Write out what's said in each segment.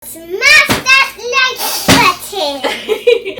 Smash that like button!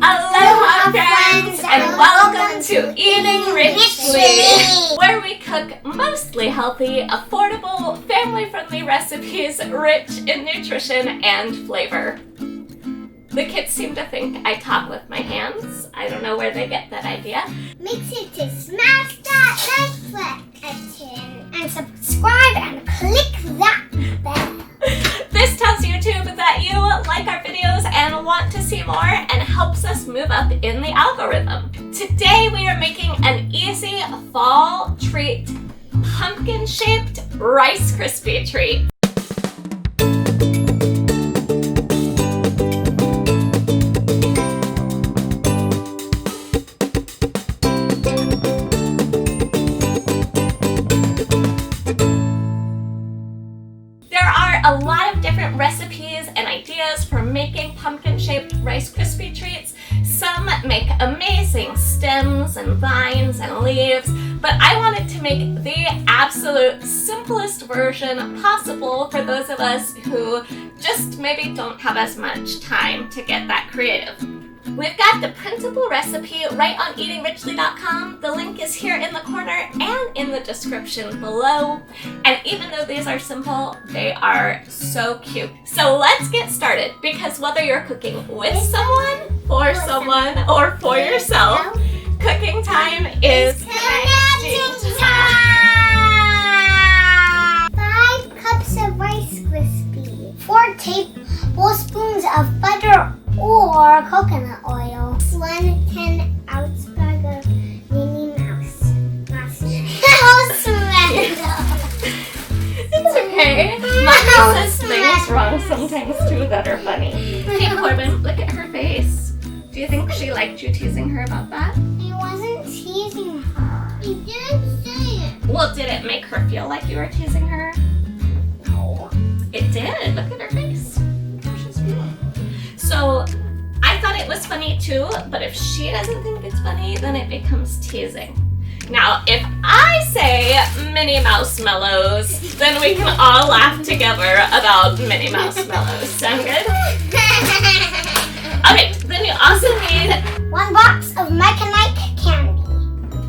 Aloha friends and welcome to Eating Richly, where we cook mostly healthy, affordable, family-friendly recipes rich in nutrition and flavor. The kids seem to think I talk with my hands. I don't know where they get that idea. Make sure to smash that like button and subscribe and click that bell. This tells YouTube that you like our videos and want to see more and helps us move up in the algorithm. Today we are making an easy fall treat, pumpkin-shaped Rice Krispie treat. A lot of different recipes and ideas for making pumpkin-shaped Rice Krispie treats. Some make amazing stems and vines and leaves, but I wanted to make the absolute simplest version possible for those of us who just maybe don't have as much time to get that creative. We've got the printable recipe right on eatingrichly.com. The link is here in the corner and in the description below. And even though these are simple, they are so cute. So let's get started, because whether you're cooking with someone, for someone, or for yourself, cooking time is connecting time! 5 cups of Rice Krispies, 4 tablespoons of butter or coconut oil, 1 10-ounce bag of Minnie Mouse marshmallows. It's okay. Mommy says things wrong sometimes too that are funny. Hey Corbin, look at her face. Do you think she liked you teasing her about that? I wasn't teasing her. You didn't say it. Well, did it make her feel like you were teasing her? No. It did. Look at her face. She's beautiful. So I thought it was funny too, but if she doesn't think it's funny, then it becomes teasing. Now, if I say Minnie Mouse Mellows, then we can all laugh together about Minnie Mouse Mellows. Sound good? Okay, then you also need 1 box of Mike and Ike candy,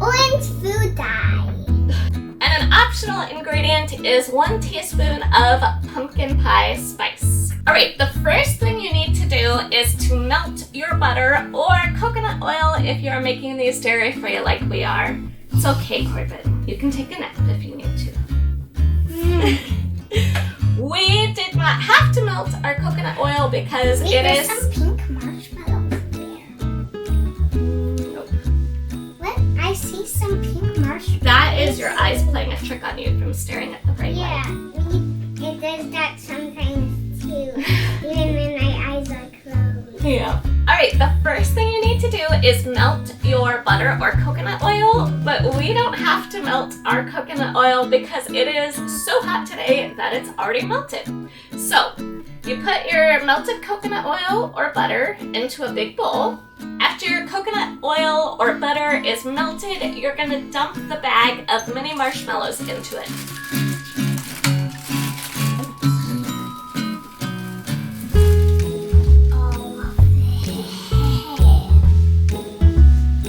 orange food dye, and an optional ingredient is 1 teaspoon of pumpkin pie spice. Alright, the first thing you need to do is to melt your butter or coconut oil if you're making these dairy-free like we are. It's okay, Corbin. You can take a nap if you need to. We did not have to melt our coconut oil because There's some pink marshmallows there. Nope. What? I see some pink marshmallows. That is your eyes playing a trick on you from staring at the bright light. Yeah, it does that sometimes too, even when my eyes are closed. Yeah. Alright, the first thing you need to do is melt your butter or coconut oil, but we don't have to melt our coconut oil because it is so hot today that it's already melted. So, you put your melted coconut oil or butter into a big bowl. After your coconut oil or butter is melted, you're going to dump the bag of mini marshmallows into it.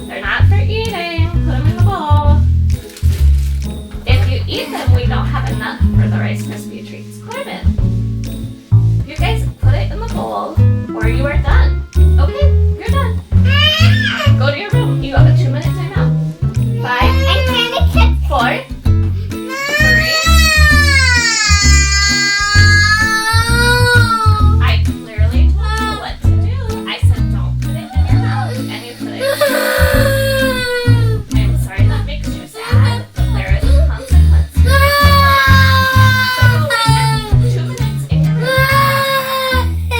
They're not for eating. Put them in the bowl. If you eat them, we don't have enough for the Rice Krispie treats. Corbin, you guys put it in the bowl or you are done. Okay, you're done. Go to your room. You have a 2-minute timeout. 5, 4, 3. I clearly told you what to do. I said don't put it in your mouth, and you put it in your mouth. I'm sorry that makes you sad, but there is a consequence. So go wait 2 minutes in your room. I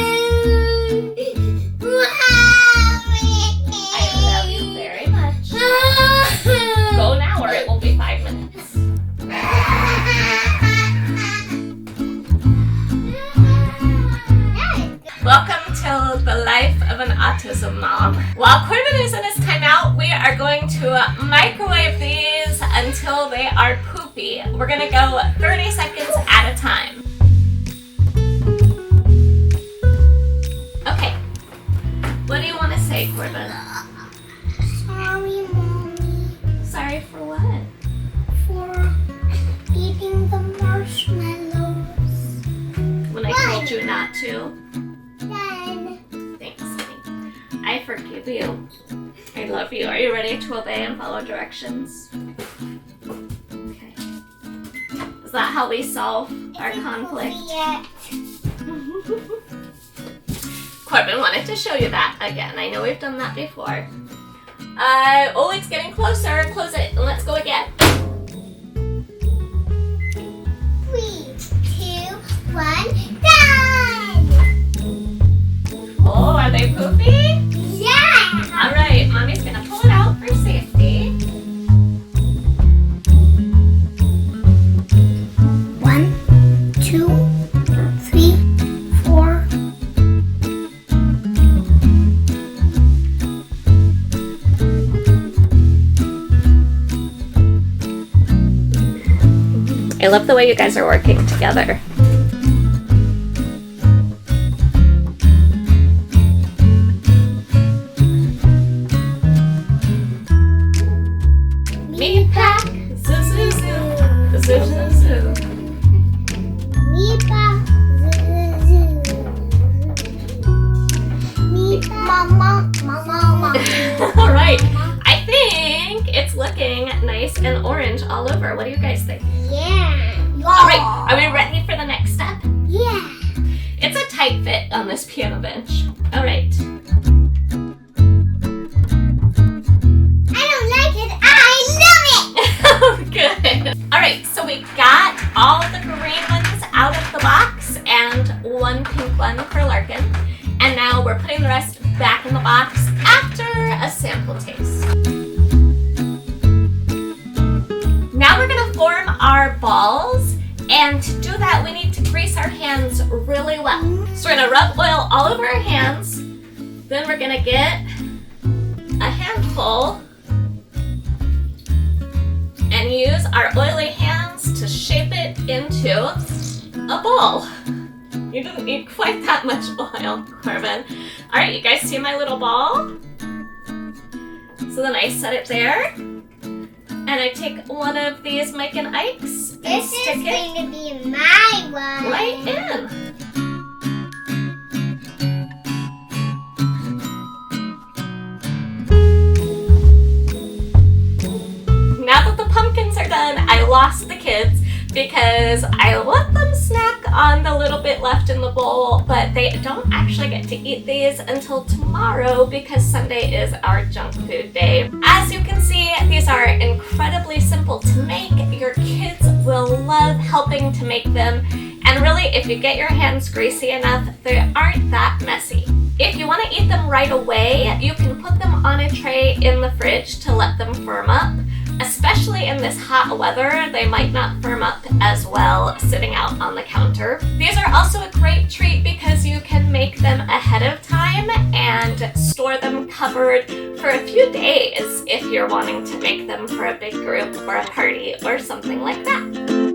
love you very much. Go now or it will be 5 minutes. Welcome to the life of an autism mom. While Corbin is in his timeout, we are going to microwave these until they are poopy. We're going to go 30 seconds at a time. too? Done. Thanks, honey. I forgive you. I love you. Are you ready to obey and follow directions? Okay. Is that how we solve our conflict? Corbin wanted to show you that again. I know we've done that before. Oh, it's getting closer. Close it and let's go again. 3, 2, 1, done! Oh, are they poopy? Yeah! All right, Mommy's gonna pull it out for safety. 1, 2, 3, 4. I love the way you guys are working together. Meat pack, zoo zoo zoo, zoo zoo zoo. Meepa, Meepa, mama, mama, mama. All right, I think it's looking nice and orange all over. What do you guys think? Yeah. All right, are we ready for the next step? Yeah. It's a tight fit on this piano bench. All right. I don't like it. I love it. Good. All right, so we got all the green ones out of the box and one pink one for Larkin. And now we're putting the rest back in the box after a sample taste. Now we're gonna form our balls, and to do that we need to grease our hands really well. So we're gonna rub oil all over our hands, then we're gonna get a handful and use our oily hands to shape it into a ball. You didn't need quite that much oil, Corbin. All right, you guys see my little ball? So then I set it there. And I take one of these Mike and Ikes and This stick is it going to be my one. right in. Now that the pumpkins are done, I lost the kids because I let them snack on the little bit left in the bowl, but they don't actually get to eat these until tomorrow because Sunday is our junk food day. As you can see, these are incredibly simple to make. Your kids will love helping to make them, and really, if you get your hands greasy enough, they aren't that messy. If you want to eat them right away, you can put them on a tray in the fridge to let them firm up. Especially in this hot weather, they might not firm up as well sitting out on the counter. These are also a great treat because you can make them ahead of time and store them covered for a few days if you're wanting to make them for a big group or a party or something like that.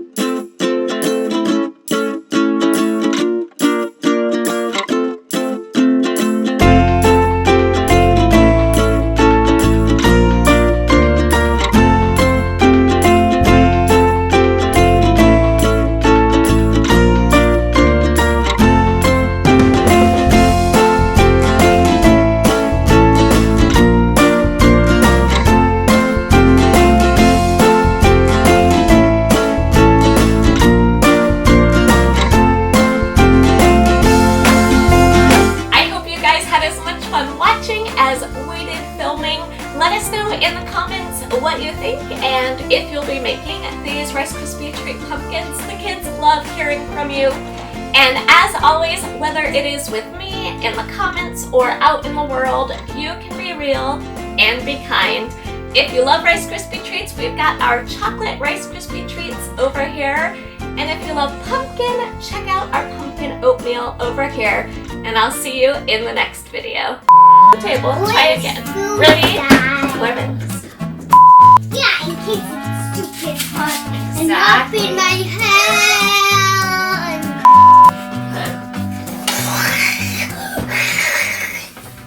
Let us know in the comments what you think and if you'll be making these Rice Krispie treat pumpkins. The kids love hearing from you. And as always, whether it is with me in the comments or out in the world, you can be real and be kind. If you love Rice Krispie treats, we've got our chocolate Rice Krispie treats over here. And if you love pumpkin, check out our pumpkin oatmeal over here. And I'll see you in the next video. Table, try again. Ready? Corbin. Yeah, in case it's stupid hot and Exactly. up in my head.